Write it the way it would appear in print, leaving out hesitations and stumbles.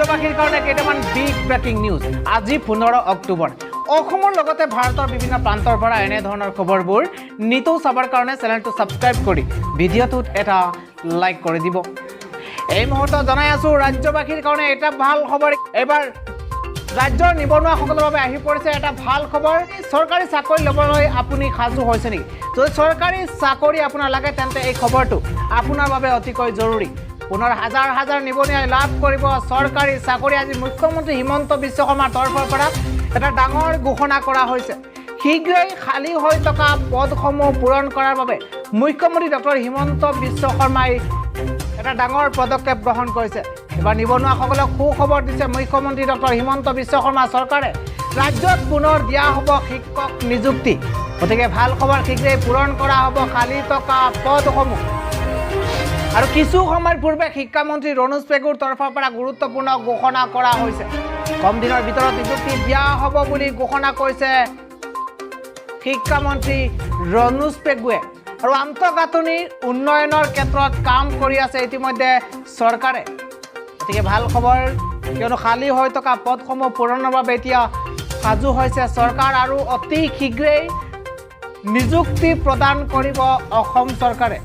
ৰাজ্যবাসীৰ কাৰণে কেইটামান বিগ ব্ৰেকিং নিউজ আজি 15 অক্টোবৰ অসমৰ লগতে ভাৰতৰ বিভিন্ন প্ৰান্তৰ পৰা এনে ধৰণৰ খবৰবোৰ নিতৌ চাবৰ কাৰণে চেনেলটো সাবস্ক্ৰাইব কৰি ভিডিঅ'টোত এটা লাইক কৰি দিব এই মুহূৰ্তত জনাই আছো ৰাজ্যবাসীৰ কাৰণে এটা ভাল খবৰ এবাৰ ৰাজ্যৰ নিবনুৱাসকলৰ বাবে আহি পৰিছে এটা ভাল খবৰ চৰকাৰী চাকৰি ল'বলৈ আপুনি সাজু হৈছে নেকি যদি চৰকাৰী চাকৰি আপোনাৰ লাগে তেন্তে এই খবৰটো আপোনাৰ বাবে অতিকৈ জৰুৰী পুনৰ হাজাৰ হাজাৰ নিবনুৱাই লাভ কৰিব চৰকাৰী চাকৰি আজি মুখ্যমন্ত্ৰী হিমন্ত বিশ্ব শৰ্মাৰ তৰফৰ পৰা এটা ডাঙৰ ঘোষণা কৰা হৈছে শীঘ্ৰেই খালী হৈ থকা পদসমূহ পূৰণ কৰাৰ বাবে মুখ্যমন্ত্ৰী ডক্টৰ হিমন্ত বিশ্ব শৰ্মাই এটা ডাঙৰ পদক্ষেপ গ্ৰহণ কৰিছে এবাৰ নিবনুৱাসকলক সুখবৰ দিছে মুখ্যমন্ত্ৰী ডক্টৰ হিমন্ত বিশ্ব শৰ্মা চৰকাৰে ৰাজ্যত পুনৰ দিয়া হ'ব শিক্ষক নিযুক্তি গতিকে ভাল খবৰ শীঘ্ৰেই পূৰণ কৰা হ'ব খালী থকা পদসমূহ আৰু কিছু সময়ৰ পূৰ্বে শিক্ষামন্ত্ৰী ৰনোজ পেগুৰ তৰফৰ পৰা গুৰুত্বপূৰ্ণ ঘোষণা কৰা হৈছে কম দিনৰ ভিতৰত নিযুক্তি দিয়া হ'ব বুলি ঘোষণা কৰিছে শিক্ষামন্ত্ৰী ৰনোজ পেগুৱে আৰু আন্তঃগাঁথনিৰ উন্নয়নৰ ক্ষেত্ৰত কাম কৰি আছে ইতিমধ্যে চৰকাৰে গতিকে ভাল খবৰ কিয়নো খালী হৈ থকা পদসমূহ পূৰণৰ বাবে এতিয়া সাজু হৈছে চৰকাৰ আৰু অতি শীঘ্ৰেই নিযুক্তি প্ৰদান কৰিব অসম চৰকাৰে